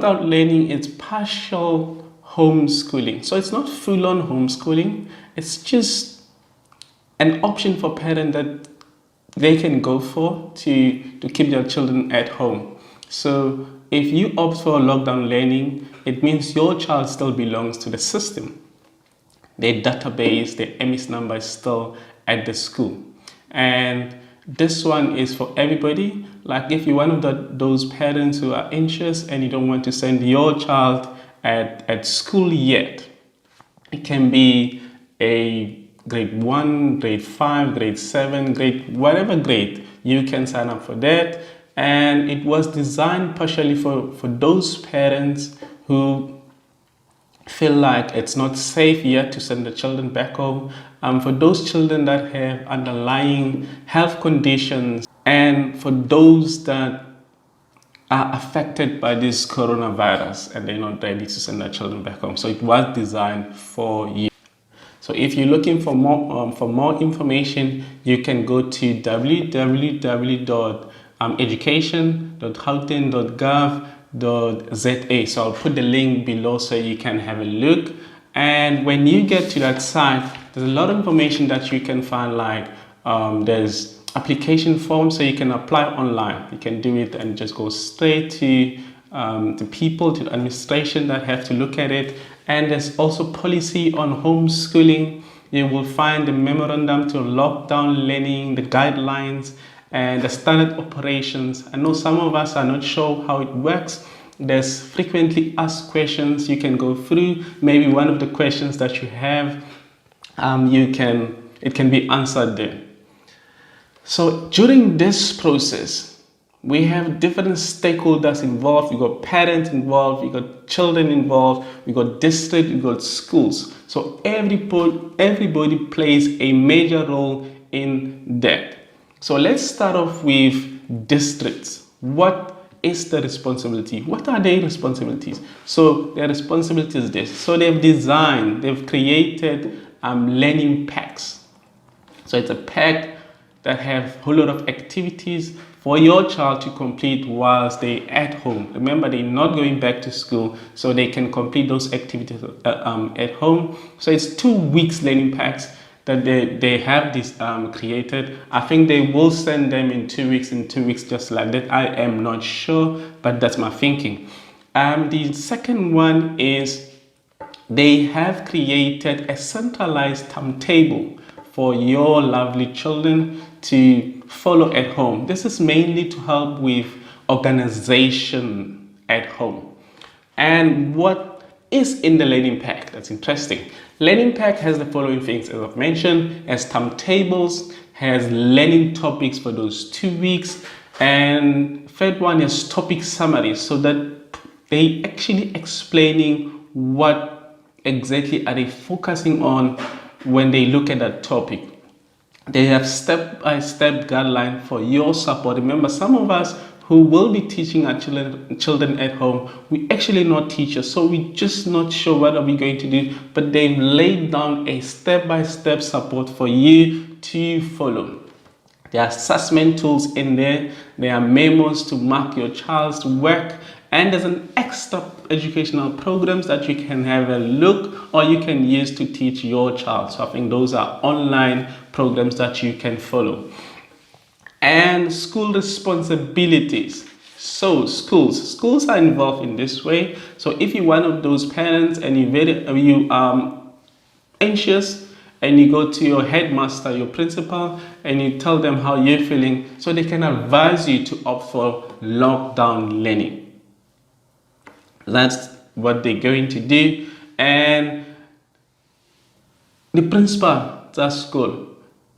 lockdown learning is partial homeschooling. So it's not full-on homeschooling. It's just an option for parents that they can go for to keep their children at home. So if you opt for lockdown learning, it means your child still belongs to the system. Their database, their MS number is still at the school. And this one is for everybody. Like if you're one of those parents who are anxious and you don't want to send your child at school yet, it can be a grade 1, grade 5, grade 7, whatever grade, you can sign up for that. And it was designed partially for those parents who feel like it's not safe yet to send the children back home, for those children that have underlying health conditions, and for those that are affected by this coronavirus and they're not ready to send their children back home. So it was designed for you. So if you're looking for more information, you can go to www.education.gauteng.gov.za. So I'll put the link below so you can have a look. And when you get to that site, there's a lot of information that you can find, like there's application forms, so you can apply online. You can do it and just go straight to the people, to the administration that have to look at it. And there's also policy on homeschooling. You will find the memorandum to lockdown learning, the guidelines, and the standard operations. I know some of us are not sure how it works. There's frequently asked questions you can go through. Maybe one of the questions that you have, it can be answered there. So during this process, we have different stakeholders involved. We got parents involved, we got children involved, we got district, we got schools. So everybody plays a major role in that. So let's start off with districts. What is the responsibility? What are their responsibilities? So their responsibility is this. So they've created learning packs. So it's a pack that have a whole lot of activities for your child to complete whilst they're at home. Remember, they're not going back to school, so they can complete those activities at home. So it's 2 weeks learning packs that they have this created. I think they will send them in 2 weeks, just like that. I am not sure, but that's my thinking. The second one is they have created a centralized timetable for your lovely children to follow at home. This is mainly to help with organization at home. And what is in the learning pack? That's interesting. Learning pack has the following things, as I've mentioned, has timetables, has learning topics for those 2 weeks, and third one is topic summaries, so that they actually explaining what exactly are they focusing on when they look at that topic. They have step-by-step guideline for your support. Remember, some of us who will be teaching our children at home, we actually not teachers, so we're just not sure what are we going to do, but they've laid down a step-by-step support for you to follow. There are assessment tools in there. There are memos to mark your child's work, and there's an extra educational programs that you can have a look or you can use to teach your child. So I think those are online programs that you can follow. And school responsibilities. So schools are involved in this way. So if you're one of those parents and you are anxious, and you go to your headmaster, your principal, and you tell them how you're feeling, so they can advise you to opt for lockdown learning. That's what they're going to do. And the principal at that school,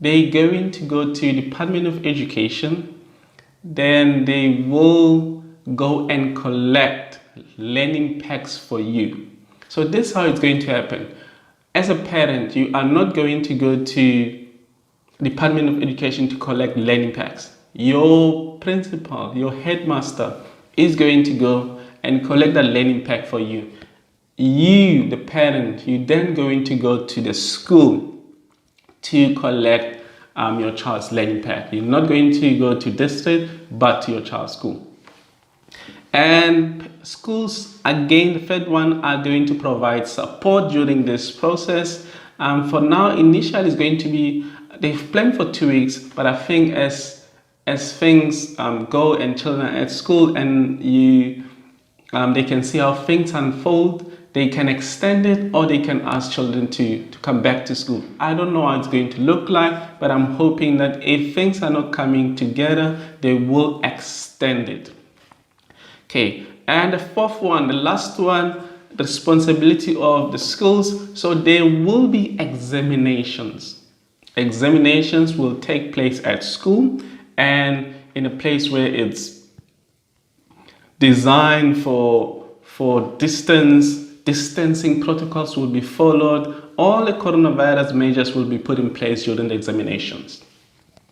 they're going to go to Department of Education. Then they will go and collect learning packs for you. So this is how it's going to happen. As a parent, you are not going to go to Department of Education to collect learning packs. Your principal, your headmaster is going to go and collect that learning pack for you. You, the parent, you're then going to go to the school to collect your child's learning pack. You're not going to go to district, but to your child's school. And schools, again, the third one, are going to provide support during this process. For now, initially, it's going to be, they've planned for 2 weeks, but I think as things go and children are at school and they can see how things unfold, they can extend it or they can ask children to come back to school. I don't know how it's going to look like, but I'm hoping that if things are not coming together, they will extend it. Okay, and the fourth one, the last one, the responsibility of the schools. So there will be examinations. Examinations will take place at school and in a place where it's designed for distancing protocols will be followed. All the coronavirus measures will be put in place during the examinations.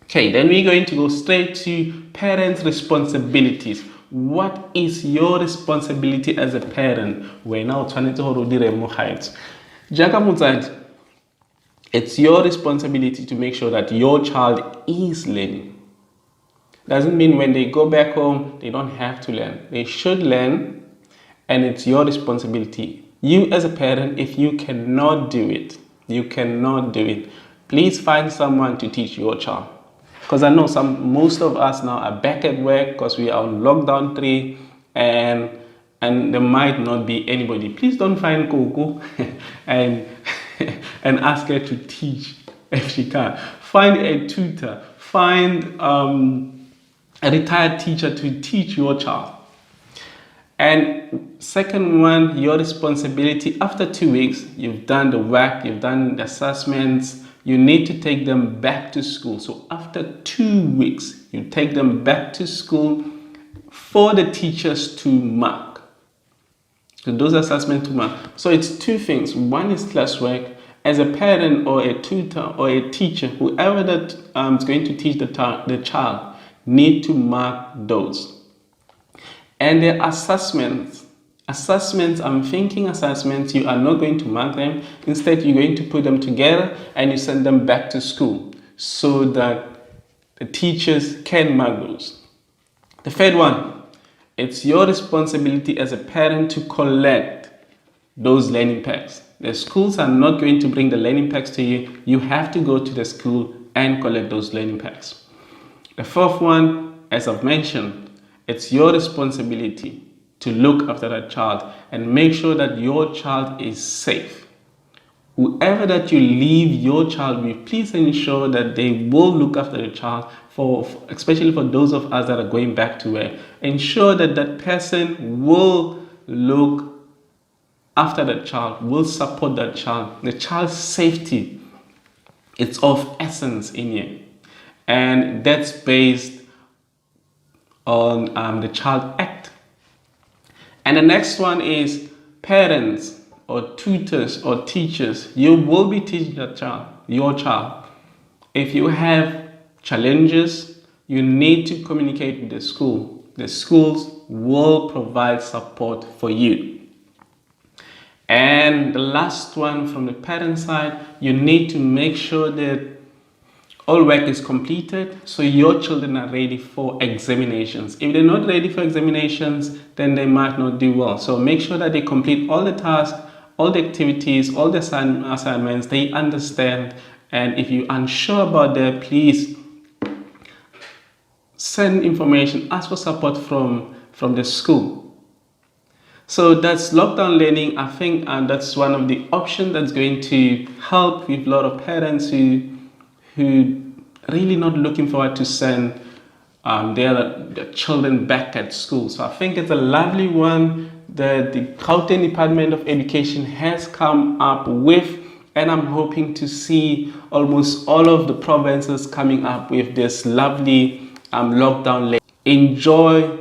Okay, then we're going to go straight to parents' responsibilities. What is your responsibility as a parent? It's your responsibility to make sure that your child is learning. Doesn't mean when they go back home, they don't have to learn. They should learn, and it's your responsibility. You as a parent, if you cannot do it, please find someone to teach your child. Because I know most of us now are back at work because we are on lockdown 3 and there might not be anybody. Please don't find Coco and ask her to teach if she can. Find a tutor. Find a retired teacher to teach your child. And second one, your responsibility after 2 weeks, you've done the work, you've done the assessments, you need to take them back to school. So after 2 weeks, you take them back to school for the teachers to mark. So those assessments to mark. So it's two things. One is classwork. As a parent or a tutor or a teacher, whoever that is going to teach the child, need to mark those. And the assessments, I'm thinking assessments, you are not going to mark them. Instead, you're going to put them together and you send them back to school so that the teachers can mark those. The third one, it's your responsibility as a parent to collect those learning packs. The schools are not going to bring the learning packs to you. You have to go to the school and collect those learning packs. The fourth one, as I've mentioned, it's your responsibility to look after that child and make sure that your child is safe. Whoever that you leave your child with, please ensure that they will look after the child, especially for those of us that are going back to work. Ensure that that person will look after that child, will support that child. The child's safety, it's of essence in here. And that's based on the Child Act. And the next one is parents or tutors or teachers. You will be teaching your child. If you have challenges, you need to communicate with the school. The schools will provide support for you. And the last one from the parent side, you need to make sure that all work is completed so your children are ready for examinations. If they're not ready for examinations, then they might not do well. So make sure that they complete all the tasks, all the activities, all the assignments, they understand. And if you're unsure about that, please send information, ask for support from the school. So that's lockdown learning. I think that's one of the options that's going to help with a lot of parents who really not looking forward to send their children back at school. So I think it's a lovely one that the Gauteng Department of Education has come up with, and I'm hoping to see almost all of the provinces coming up with this lovely lockdown learning. Enjoy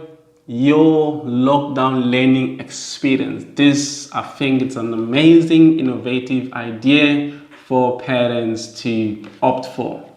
your lockdown learning experience. This, I think, it's an amazing, innovative idea for parents to opt for.